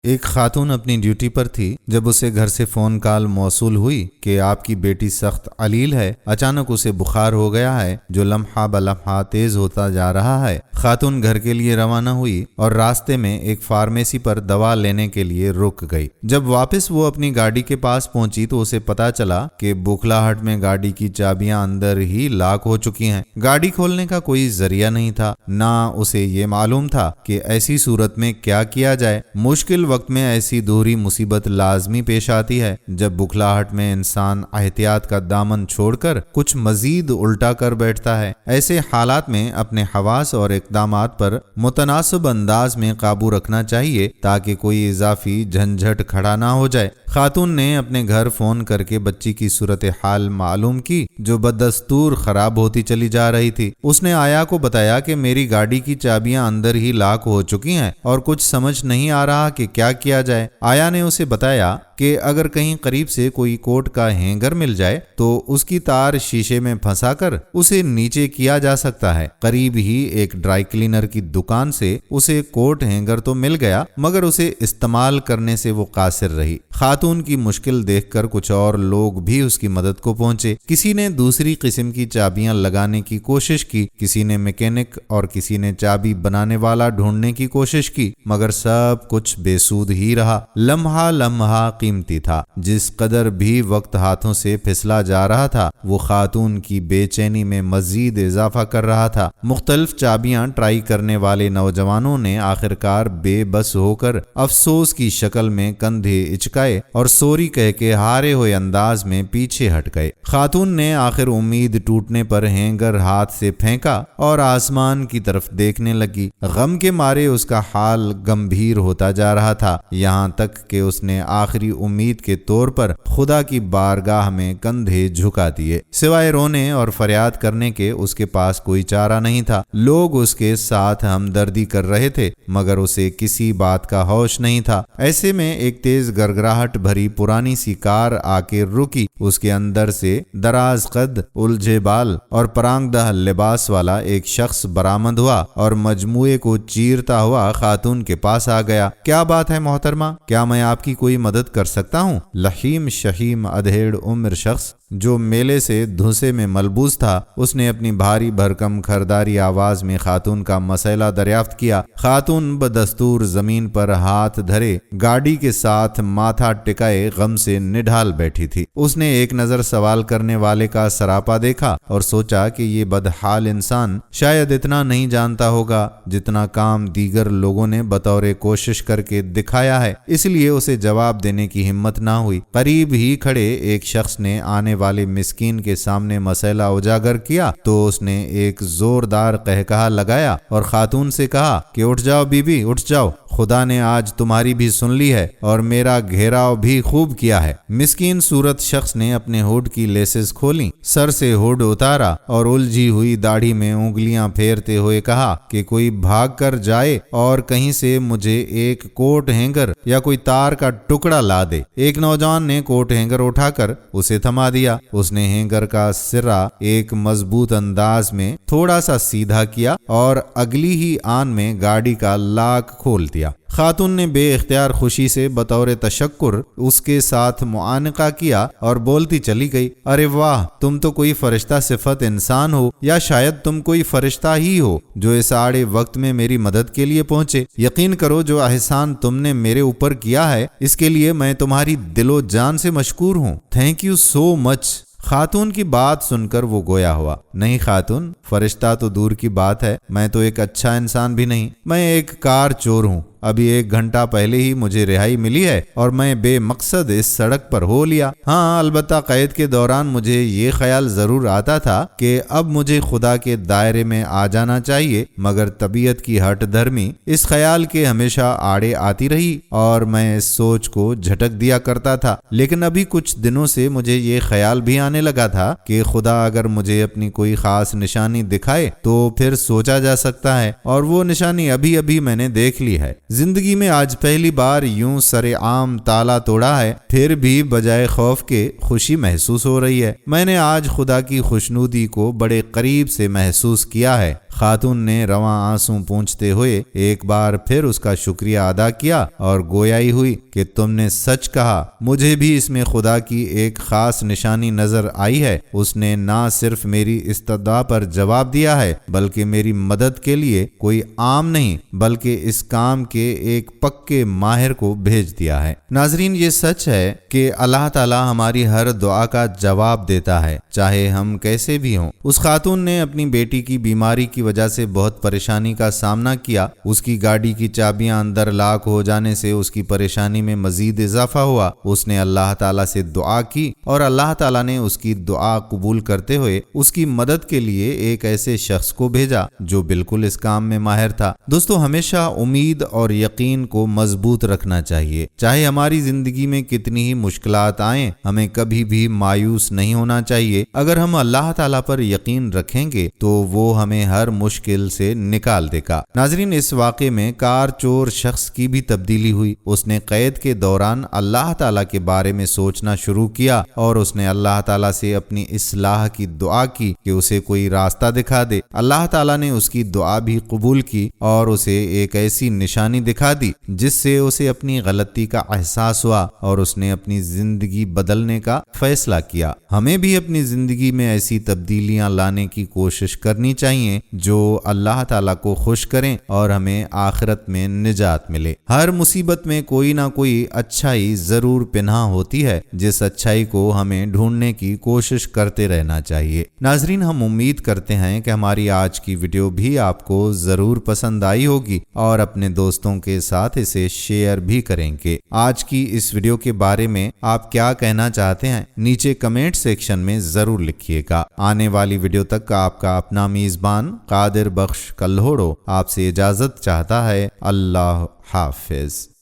ایک خاتون اپنی ڈیوٹی پر تھی جب اسے گھر سے فون کال موصول ہوئی کہ آپ کی بیٹی سخت علیل ہے، اچانک اسے بخار ہو گیا ہے جو لمحہ بلمحہ تیز ہوتا جا رہا ہے۔ خاتون گھر کے لیے روانہ ہوئی اور راستے میں ایک فارمیسی پر دوا لینے کے لیے رک گئی۔ جب واپس وہ اپنی گاڑی کے پاس پہنچی تو اسے پتا چلا کہ بوکھلاہٹ میں گاڑی کی چابیاں اندر ہی لاک ہو چکی ہیں۔ گاڑی کھولنے کا کوئی ذریعہ نہیں تھا، نہ اسے یہ معلوم تھا کہ ایسی صورت میں کیا کیا جائے۔ مشکل وقت میں ایسی دوہری مصیبت لازمی پیش آتی ہے جب بکھلاہٹ میں انسان احتیاط کا دامن چھوڑ کر کچھ مزید الٹا کر بیٹھتا ہے۔ ایسے حالات میں اپنے حواس اور اقدامات پر متناسب انداز میں قابو رکھنا چاہیے تاکہ کوئی اضافی جھنجھٹ کھڑا نہ ہو جائے۔ خاتون نے اپنے گھر فون کر کے بچی کی صورتحال معلوم کی جو بدستور خراب ہوتی چلی جا رہی تھی۔ اس نے آیا کو بتایا کہ میری گاڑی کی چابیاں اندر ہی لاک ہو چکی ہیں اور کچھ سمجھ نہیں آ رہا کہ کیا جائے۔ آیا نے اسے بتایا کہ اگر کہیں قریب سے کوئی کوٹ کا ہینگر مل جائے تو اس کی تار شیشے میں پھنسا کر اسے نیچے کیا جا سکتا ہے۔ قریب ہی ایک ڈرائی کلینر کی دکان سے اسے کوٹ ہینگر تو مل گیا مگر اسے استعمال کرنے سے وہ قاصر رہی۔ خاتون کی مشکل دیکھ کر کچھ اور لوگ بھی اس کی مدد کو پہنچے۔ کسی نے دوسری قسم کی چابیاں لگانے کی کوشش کی، کسی نے میکینک اور کسی نے چابی بنانے والا ڈھونڈنے کی کوشش کی، مگر سب کچھ بے سود ہی رہا۔ لمحہ لمحہ قیمتی تھا۔ جس قدر بھی وقت ہاتھوں سے پھسلا جا رہا تھا وہ خاتون کی بے چینی میں مزید اضافہ کر رہا تھا۔ مختلف چابیاں ٹرائی کرنے والے نوجوانوں نے آخرکار بے بس ہو کر افسوس کی شکل میں کندھے اچکائے اور سوری کہہ کے ہارے ہوئے انداز میں پیچھے ہٹ گئے۔ خاتون نے آخر امید ٹوٹنے پر ہینگر ہاتھ سے پھینکا اور آسمان کی طرف دیکھنے لگی۔ غم کے مارے اس کا حال گمبھیر ہوتا جا رہا تھا، یہاں تک کہ اس نے آخری امید کے طور پر خدا کی بارگاہ میں کندھے جھکا دیے۔ سوائے رونے اور فریاد کرنے کے اس کے پاس کوئی چارہ نہیں تھا۔ لوگ اس کے ساتھ ہمدردی کر رہے تھے مگر اسے کسی بات کا ہوش نہیں تھا۔ ایسے میں ایک تیز گرگراہٹ بھری پرانی سی کار آ کے رکی۔ اس کے اندر سے دراز قد، الجھے بال اور پرانگدہ لباس والا ایک شخص برآمد ہوا اور مجموعے کو چیرتا ہوا خاتون کے پاس آ گیا۔ کیا بات ہے محترمہ، کیا میں آپ کی کوئی مدد کر سکتا ہوں؟ لحیم شہیم ادھیڑ عمر شخص جو میلے سے دھوسے میں ملبوس تھا، اس نے اپنی بھاری بھرکم کھرداری آواز میں خاتون کا مسئلہ دریافت کیا۔ خاتون بدستور زمین پر ہاتھ دھرے گاڑی کے ساتھ ماتھا ٹکائے غم سے نڈھال بیٹھی تھی۔ اس نے ایک نظر سوال کرنے والے کا سراپا دیکھا اور سوچا کہ یہ بدحال انسان شاید اتنا نہیں جانتا ہوگا جتنا کام دیگر لوگوں نے بطور کوشش کر کے دکھایا ہے، اس لیے اسے جواب دینے کی ہمت نہ ہوئی۔ قریب ہی کھڑے ایک شخص نے آنے والے مسکین کے سامنے مسئلہ اجاگر کیا تو اس نے ایک زوردار قہقہا لگایا اور خاتون سے کہا کہ اٹھ جاؤ بی بی، اٹھ جاؤ، خدا نے آج تمہاری بھی سن لی ہے اور میرا گھیراؤ بھی خوب کیا ہے۔ مسکین صورت شخص نے اپنے ہوڈ کی لیسز کھولیں، سر سے ہوڈ اتارا اور الجھی ہوئی داڑھی میں انگلیاں پھیرتے ہوئے کہا کہ کوئی بھاگ کر جائے اور کہیں سے مجھے ایک کوٹ ہینگر یا کوئی تار کا ٹکڑا لا دے۔ ایک نوجوان نے کوٹ ہینگر اٹھا کر اسے تھما دیا۔ اس نے ہینگر کا سرا ایک مضبوط انداز میں تھوڑا سا سیدھا کیا اور اگلی ہی آن میں گاڑی کا لاک کھول دیا۔ خاتون نے بے اختیار خوشی سے بطور تشکر اس کے ساتھ معانقہ کیا اور بولتی چلی گئی، ارے واہ، تم تو کوئی فرشتہ صفت انسان ہو، یا شاید تم کوئی فرشتہ ہی ہو جو اس آڑے وقت میں میری مدد کے لیے پہنچے۔ یقین کرو جو احسان تم نے میرے اوپر کیا ہے اس کے لیے میں تمہاری دل و جان سے مشکور ہوں۔ تھینک یو سو مچ۔ خاتون کی بات سن کر وہ گویا ہوا، نہیں خاتون، فرشتہ تو دور کی بات ہے، میں تو ایک اچھا انسان بھی نہیں، میں ایک کار چور ہوں۔ ابھی 1 گھنٹہ پہلے ہی مجھے رہائی ملی ہے اور میں بے مقصد اس سڑک پر ہو لیا۔ ہاں، البتہ قید کے دوران مجھے یہ خیال ضرور آتا تھا کہ اب مجھے خدا کے دائرے میں آ جانا چاہیے، مگر طبیعت کی ہٹ دھرمی اس خیال کے ہمیشہ آڑے آتی رہی اور میں اس سوچ کو جھٹک دیا کرتا تھا۔ لیکن ابھی کچھ دنوں سے مجھے یہ خیال بھی آنے لگا تھا کہ خدا اگر مجھے اپنی کوئی خاص نشانی دکھائے تو پھر سوچا جا سکتا ہے، اور وہ نشانی ابھی ابھی میں نے دیکھ لی ہے۔ زندگی میں آج پہلی بار یوں سر عام تالا توڑا ہے، پھر بھی بجائے خوف کے خوشی محسوس ہو رہی ہے۔ میں نے آج خدا کی خوشنودی کو بڑے قریب سے محسوس کیا ہے۔ خاتون نے رواں آنسو پونچھتے ہوئے ایک بار پھر اس کا شکریہ ادا کیا اور گویائی ہوئی کہ تم نے سچ کہا، مجھے بھی اس میں خدا کی ایک خاص نشانی نظر آئی ہے۔ اس نے نہ صرف میری استدعا پر جواب دیا ہے بلکہ میری مدد کے لیے کوئی عام نہیں بلکہ اس کام کے ایک پکے ماہر کو بھیج دیا ہے۔ ناظرین، یہ سچ ہے کہ اللہ تعالی ہماری ہر دعا کا جواب دیتا ہے، چاہے ہم کیسے بھی ہوں۔ اس خاتون نے اپنی بیٹی کی بیماری کی وجہ سے بہت پریشانی کا سامنا کیا۔ اس کی گاڑی کی چابیاں اندر لاک ہو جانے سے اس کی پریشانی میں مزید اضافہ ہوا۔ اس نے اللہ تعالیٰ سے دعا کی اور اللہ تعالیٰ نے اس کی دعا قبول کرتے ہوئے اس کی مدد کے لیے ایک ایسے شخص کو بھیجا جو بالکل اس کام میں ماہر تھا۔ دوستو، ہمیشہ امید اور یقین کو مضبوط رکھنا چاہیے۔ چاہے ہماری زندگی میں کتنی ہی مشکلات آئیں، ہمیں کبھی بھی مایوس نہیں ہونا چاہیے۔ اگر ہم اللہ تعالیٰ پر یقین رکھیں گے تو وہ ہمیں ہر مشکل سے نکال دے گا۔ ناظرین، اس واقعے میں کار چور شخص کی بھی تبدیلی ہوئی۔ اس نے قید کے دوران اللہ تعالیٰ کے بارے میں سوچنا شروع کیا اور اس نے اللہ تعالیٰ سے اپنی اصلاح کی دعا کی کہ اسے کوئی راستہ دکھا دے۔ اللہ تعالیٰ نے اس کی دعا بھی قبول کی اور اسے ایک ایسی نشانی دکھا دی جس سے اسے اپنی غلطی کا احساس ہوا اور اس نے اپنی زندگی بدلنے کا فیصلہ کیا۔ ہمیں بھی اپنی زندگی میں ایسی تبدیلیاں لانے کی کوشش کرنی چاہیے جو اللہ تعالیٰ کو خوش کریں اور ہمیں آخرت میں نجات ملے۔ ہر مصیبت میں کوئی نہ کوئی اچھائی ضرور پنہاں ہوتی ہے، جس اچھائی کو ہمیں ڈھونڈنے کی کوشش کرتے رہنا چاہیے۔ ناظرین، ہم امید کرتے ہیں کہ ہماری آج کی ویڈیو بھی آپ کو ضرور پسند آئی ہوگی اور اپنے دوستوں کے ساتھ اسے شیئر بھی کریں گے۔ آج کی اس ویڈیو کے بارے میں آپ کیا کہنا چاہتے ہیں؟ نیچے کمنٹ سیکشن میں ضرور لکھیے گا۔ آنے والی ویڈیو تک آپ کا اپنا میزبان قادر بخش کلہوڑو آپ سے اجازت چاہتا ہے۔ اللہ حافظ۔